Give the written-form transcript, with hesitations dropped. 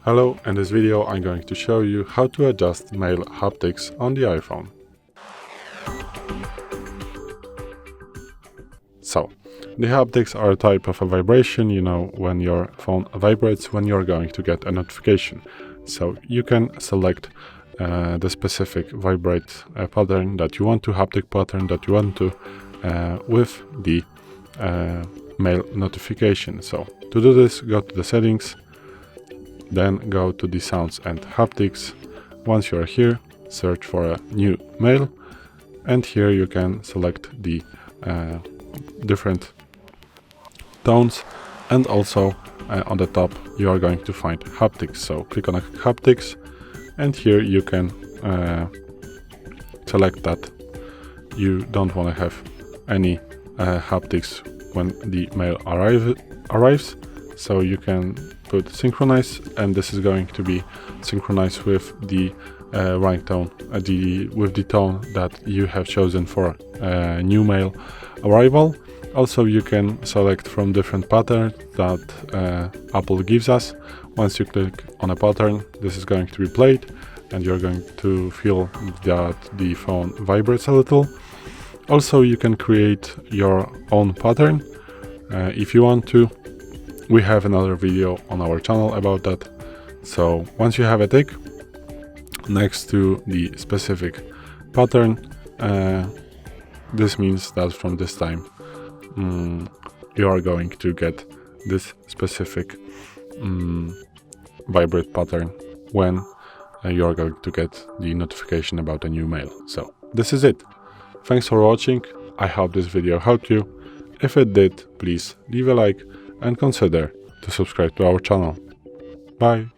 Hello, in this video I'm going to show you how to adjust mail haptics on the iPhone. So, the haptics are a type of a vibration, when your phone vibrates when you're going to get a notification. So you can select the specific vibrate pattern that you want to, haptic pattern that you want to with the mail notification. So to do this, go to the settings, then go to the sounds and haptics. Once you are here, search for a new mail, and here you can select the different tones, and also on the top you are going to find haptics. So click on haptics, and here you can select that you don't want to have any haptics when the mail arrives. So you can put synchronize, and this is going to be synchronized with the ringtone, with the tone that you have chosen for new mail arrival. Also, you can select from different patterns that Apple gives us. Once you click on a pattern, this is going to be played, and you're going to feel that the phone vibrates a little. Also, you can create your own pattern if you want to. We have another video on our channel about that. So once you have a tick next to the specific pattern, this means that from this time you are going to get this specific vibrate pattern when you are going to get the notification about a new mail. So this is it. Thanks for watching. I hope this video helped you. If it did, please leave a like and consider to subscribe to our channel. Bye!